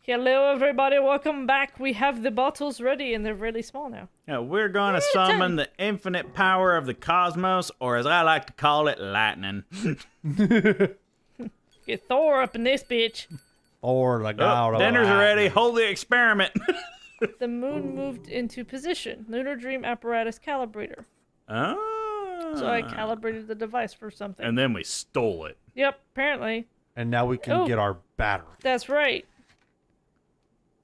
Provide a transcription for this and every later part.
Hello, everybody. Welcome back. We have the bottles ready, and they're really small now. Yeah, we're going to summon the infinite power of the cosmos, or as I like to call it, lightning. Get Thor up in this bitch. Or the god of Dinner's lightning. ready. Hold the experiment. The moon moved into position. Lunar Dream Apparatus Calibrator. Oh. So I calibrated the device for something. And then we stole it. Yep, apparently. And now we can get our battery. That's right.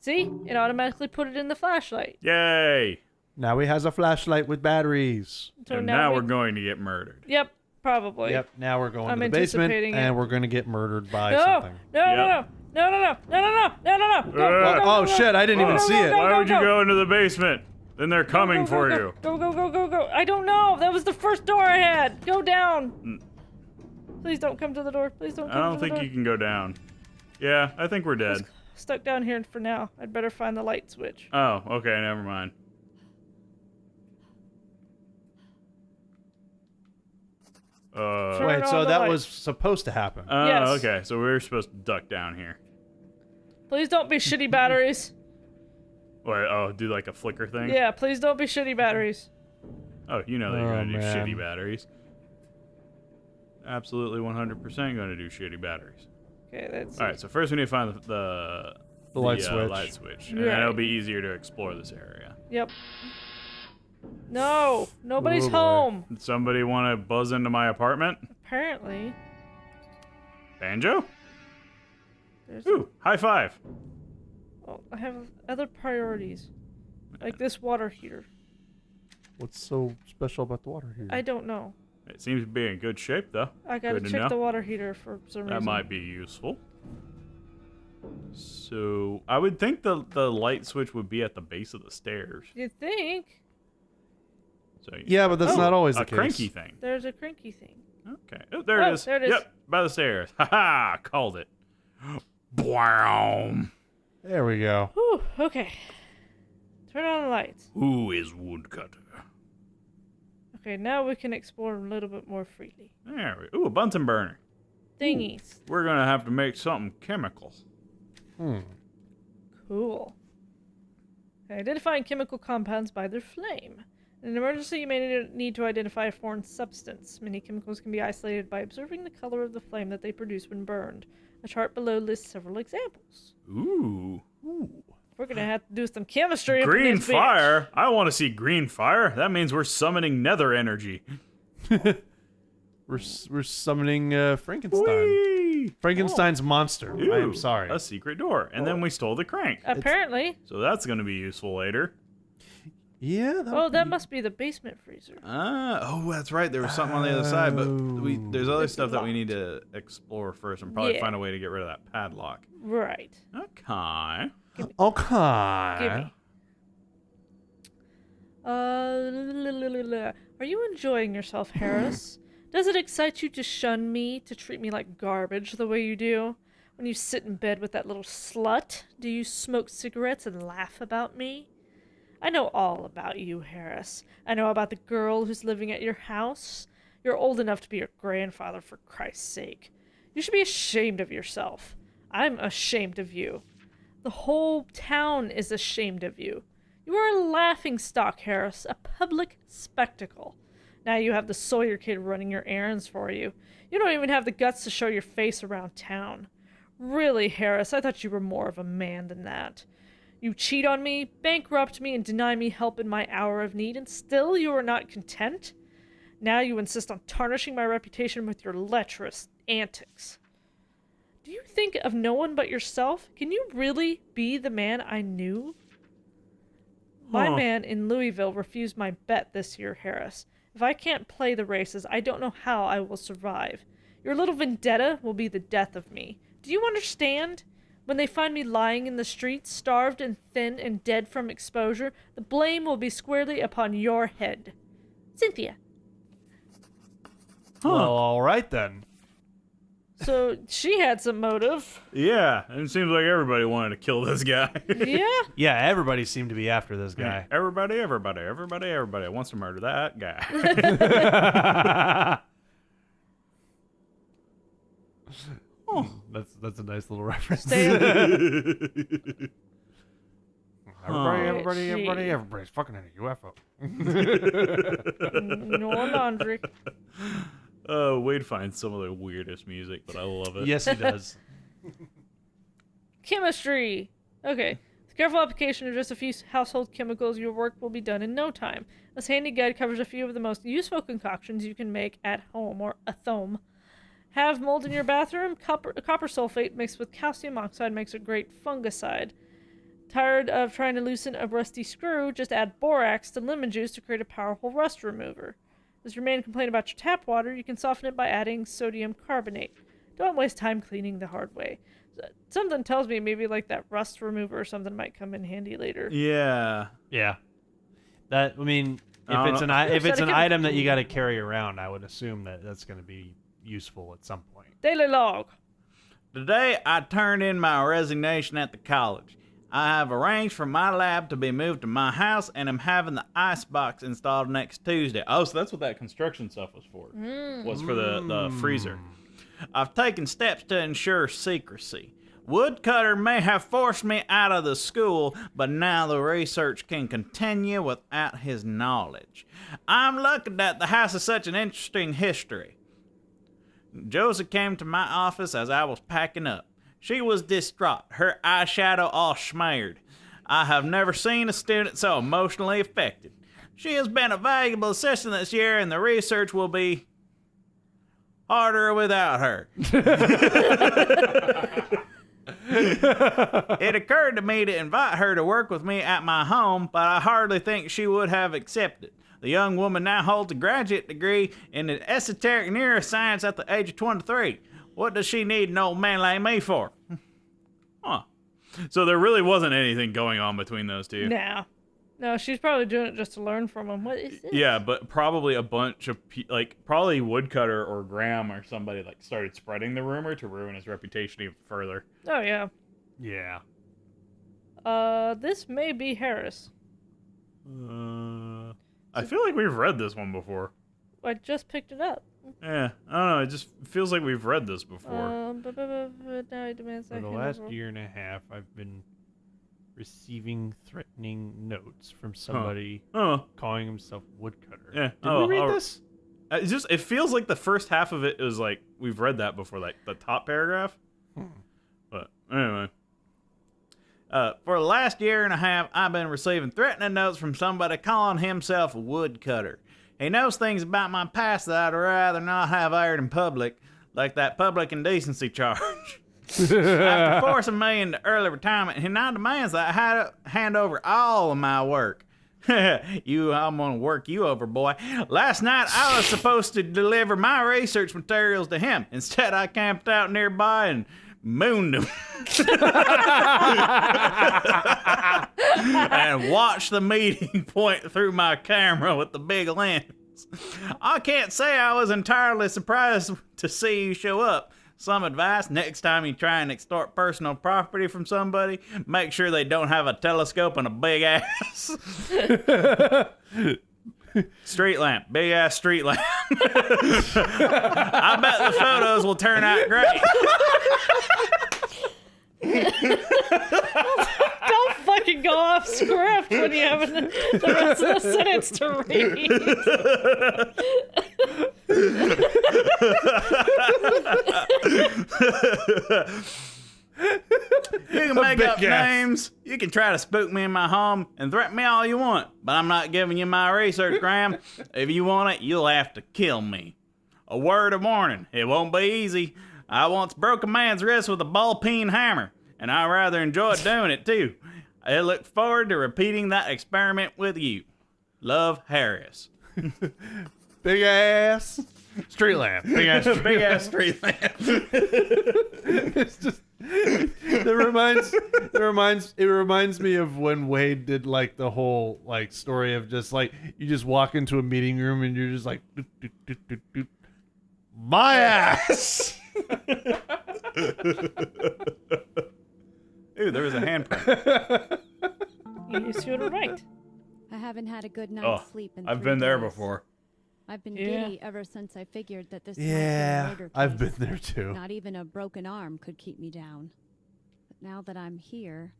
See? It automatically put it in the flashlight. Yay. Now he has a flashlight with batteries. So And now we're going to get murdered. Yep, probably. Yep, now we're going I'm to the basement, anticipating it. and we're going to get murdered by No! something. No, no, no! No, no, no! No, no, no! No, no, no! Go, go, go, Oh, go, shit, I didn't go, even go, see go, it. go, Why go, would you go. go into the basement? Then they're coming for you. Go, go, go, go, go. I don't know. That was the first door I had. Go down. Please don't come to the door. Please don't I come don't to the think door. you can go down. Yeah, I think we're dead. Stuck down here for now. I'd better find the light switch. Oh, okay, never mind. Turn Wait, on so the that light. was supposed to happen. Oh, Yes. okay, so we were supposed to duck down here. Please don't be shitty batteries. Wait, oh, do like a flicker thing? Yeah, please don't be shitty batteries. Oh, you know that you're Oh, gonna do man. shitty batteries. Absolutely 100% gonna do shitty batteries. Okay, that's Alright, so first we need to find the light switch. light switch. And Right. then it'll be easier to explore this area. Yep. No, nobody's Oh, boy. home. Did somebody want to buzz into my apartment? Apparently. Banjo? There's Ooh, high five. oh, I have other priorities. Like this water heater. What's so special about the water here? I don't know. It seems to be in good shape, though. I gotta Good to check know. the water heater for some That reason. might be useful. So, I would think the light switch would be at the base of the stairs. You think? So Yeah, but that's Oh, not always the a case. cranky thing. There's a cranky thing. Okay. Oh, there Oh, it is. there it is. Yep, by the stairs. Ha called it. Bwam. There we go. Whew, okay. Turn on the lights. Who is woodcutter? Okay, now we can explore a little bit more freely. There we Ooh, a Bunsen burner. Thingies. We're gonna have to make something chemical. Cool. Identifying chemical compounds by their flame. In an emergency, you may need to identify a foreign substance. Many chemicals can be isolated by observing the color of the flame that they produce when burned. A chart below lists several examples. Ooh. We're gonna have to do some chemistry. up in Green this bitch. fire? I want to see green fire. That means we're summoning nether energy. We're summoning Frankenstein. Whee! Frankenstein's monster. I am Ooh, sorry. A secret door. And then we stole the crank. Apparently. So that's going to be useful later. Yeah. Oh, that must be the basement freezer. Oh, that's right. There was something on the other side, but there's other It's stuff that we locked. need to explore first and probably Yeah. find a way to get rid of that padlock. Right. Okay. Okay. Give me. Are you enjoying yourself, Harris? Does it excite you to shun me, to treat me like garbage the way you do? When you sit in bed with that little slut, do you smoke cigarettes and laugh about me? I know all about you, Harris. I know about the girl who's living at your house. You're old enough to be your grandfather, for Christ's sake. You should be ashamed of yourself. I'm ashamed of you. The whole town is ashamed of you. You are a laughingstock, Harris, a public spectacle. Now you have the Sawyer kid running your errands for you. You don't even have the guts to show your face around town. Really, Harris, I thought you were more of a man than that. You cheat on me, bankrupt me, and deny me help in my hour of need, and still you are not content? Now you insist on tarnishing my reputation with your lecherous antics. Do you think of no one but yourself? Can you really be the man I knew? My man in Louisville refused my bet this year, Harris. If I can't play the races, I don't know how I will survive. Your little vendetta will be the death of me. Do you understand? When they find me lying in the streets, starved and thin and dead from exposure, the blame will be squarely upon your head. Cynthia. Well, all right then. So she had some motive. Yeah, and it seems like everybody wanted to kill this guy. Yeah? Yeah, everybody seemed to be after this guy. Everybody wants to murder that guy. That's a nice little reference. Stay Everybody's fucking in a UFO. No laundry. Wade finds some of the weirdest music, but I love it. Yes, he does. Chemistry. Okay. With careful application of just a few household chemicals, your work will be done in no time. This handy guide covers a few of the most useful concoctions you can make at home, or at home. Have mold in your bathroom? Copper sulfate mixed with calcium oxide makes a great fungicide. Tired of trying to loosen a rusty screw? Just add borax to lemon juice to create a powerful rust remover. As your main complaint about your tap water, you can soften it by adding sodium carbonate. Don't waste time cleaning the hard way. Something tells me maybe like that rust remover or something might come in handy later. Yeah. Yeah. If it's an item that you got to carry around, I would assume that that's going to be useful at some point. Daily log. Today, I turned in my resignation at the college. I have arranged for my lab to be moved to my house, and I'm having the icebox installed next Tuesday. Oh, so that's what that construction stuff was for. Was for the freezer. I've taken steps to ensure secrecy. Woodcutter may have forced me out of the school, but now the research can continue without his knowledge. I'm lucky that the house has such an interesting history. Josie came to my office as I was packing up. She was distraught, her eyeshadow all smeared. I have never seen a student so emotionally affected. She has been a valuable assistant this year, and the research will be harder without her. It occurred to me to invite her to work with me at my home, but I hardly think she would have accepted. The young woman now holds a graduate degree in esoteric neuroscience at the age of 23. What does she need an old man like me for? Huh. So there really wasn't anything going on between those two. No, she's probably doing it just to learn from him. What is this? Yeah, but probably a bunch of probably Woodcutter or Graham or somebody started spreading the rumor to ruin his reputation even further. Oh yeah. Yeah. This may be Harris. I feel like we've read this one before. I just picked it up. Yeah, I don't know. It just feels like we've read this before. Now he demands For the last year and a half, I've been receiving threatening notes from somebody calling himself Woodcutter. Yeah. Did we read this? It feels like the first half of it is like we've read that before, like the top paragraph. But anyway. For the last year and a half, I've been receiving threatening notes from somebody calling himself Woodcutter. He knows things about my past that I'd rather not have aired in public, like that public indecency charge. After forcing me into early retirement, he now demands that I hand over all of my work. I'm gonna work you over, boy. Last night, I was supposed to deliver my research materials to him. Instead, I camped out nearby and mooned him. And watched the meeting point through my camera with the big lens. I can't say I was entirely surprised to see you show up. Some advice: next time you try and extort personal property from somebody, make sure they don't have a telescope and a big ass. Street lamp, big ass street lamp. I bet the photos will turn out great. Don't fucking go off script when you have the rest of the sentence to read. You can make up names. You can try to spook me in my home and threaten me all you want, but I'm not giving you my research, Graham. If you want it, you'll have to kill me. A word of warning, it won't be easy. I once broke a man's wrist with a ball-peen hammer, and I rather enjoyed doing it too. I look forward to repeating that experiment with you. Love, Harris. Big ass street lamp. Big ass street lamp. It's just it reminds me of when Wade did like the whole like story of just like you just walk into a meeting room and you're just like doot, doot, doot, doot, doot. My ass. Ooh, there was a handprint. You see what right. I haven't had a good night's sleep in 3 I've been there days. before. I've been Yeah. giddy ever since I figured that this might be a Yeah, murder I've case. been there too. Not even a broken arm could keep me down. But now that I'm here,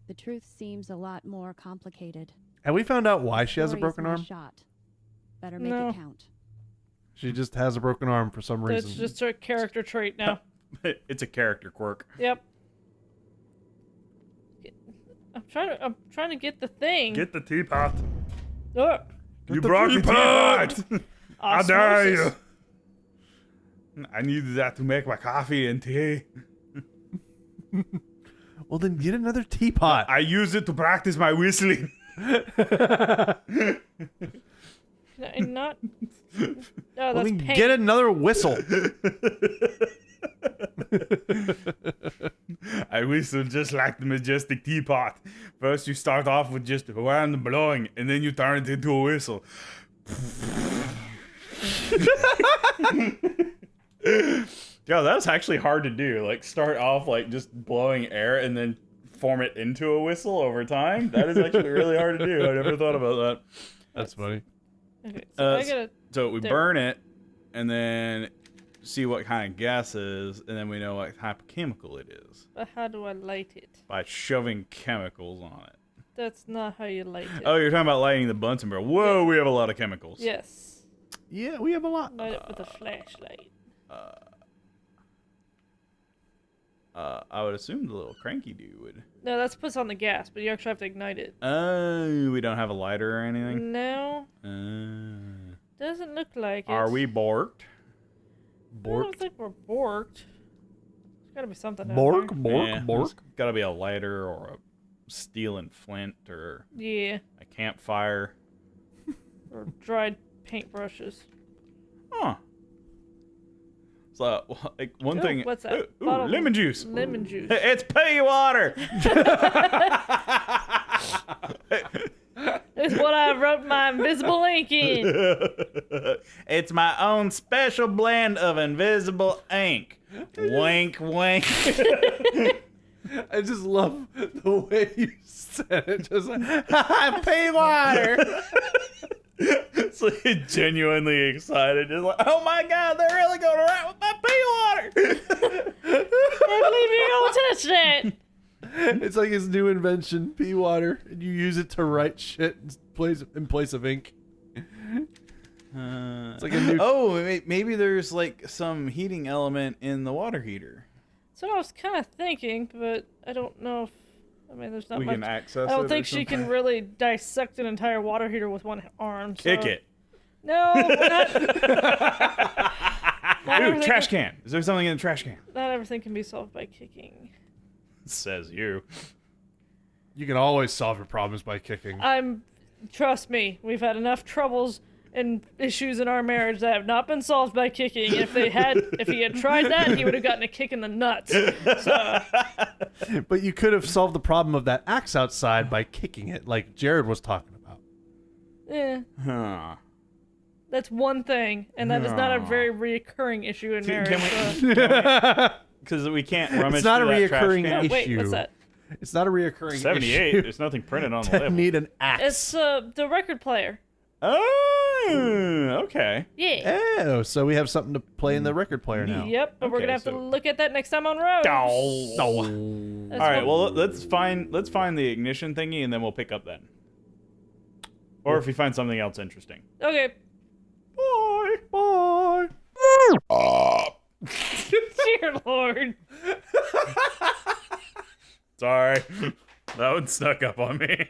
the truth seems a lot more complicated. And we found out why she has a Story's broken my arm. Shot. Better make No. it count. She just has a broken arm for some reason. That's just her character trait now. It's a character quirk. Yep. I'm trying to get the thing. Get the teapot. Oh, You brought the teapot. How dare you? osmosis. I needed that to make my coffee and tea. Well, then get another teapot. I use it to practice my whistling. Can I not? Oh, Well, that's then paint. get another whistle. I whistle just like the majestic teapot. First, you start off with just random blowing, and then you turn it into a whistle. Yeah, that's actually hard to do. Like, start off like just blowing air and then form it into a whistle over time. That is actually really hard to do. I never thought about that. That's funny. Okay, so I gotta. So we There. burn it, and then see what kind of gas it is, and then we know what type of chemical it is But how do I light it? by shoving chemicals on it. That's not how you light it. Oh, you're talking about lighting the Bunsen barrel. Whoa, we have a lot of chemicals. Yes. Yeah, we have a lot. Light it with a flashlight. I would assume the little cranky dude would. No, that's puts on the gas, but you actually have to ignite it. Oh, we don't have a lighter or anything? No, Uh, doesn't look like it. are we borked? I don't think we're borked. There's gotta be something down Bork, there. bork, Yeah, bork. there's gotta be a lighter or a steel and flint or Yeah, a campfire. or dried paintbrushes. Huh. So, like, one Oh, thing. what's that? Ooh, Bottle of lemon juice. Lemon juice. It's pea water. It's what I wrote my invisible ink in. It's my own special blend of invisible ink. Wink, wink. I just love the way you said it. Just like, pay water. It's like genuinely excited. Just like, oh my god, they're really going around with my pea water. Can't believe you're gonna touch that. It's like his new invention, pea water, and you use it to write shit in place of ink. It's like a new. Oh, maybe there's like some heating element in the water heater. So I was kind of thinking, but I don't know if. I mean, there's not We much. can access I it don't or think she can something. really dissect an entire water heater with one arm. So. Kick it. No, not, not Ooh, everything trash can- can. Is there something in the trash can? Not everything can be solved by kicking. Says you. You can always solve your problems by kicking. Trust me, we've had enough troubles and issues in our marriage that have not been solved by kicking. If he had tried that, he would have gotten a kick in the nuts. So, But you could have solved the problem of that axe outside by kicking it, like Jared was talking about. Huh. that's one thing, and that is not a very reoccurring issue in marriage. Can so. Because we can't rummage It's not a through that trash reoccurring can. issue. Wait, what's that? It's not a reoccurring 78. issue. There's nothing printed on the To label. need an axe. It's the record player. Oh, okay. Yeah. Oh, so we have something to play in the record player now. Yep, but we're Okay, gonna have to so- look at that next time on Road. All That's right. what- Well, let's find the ignition thingy, and then we'll pick up then. Or if we find something else interesting. Okay. Bye. Bye. Dear Lord. Sorry, that one snuck up on me.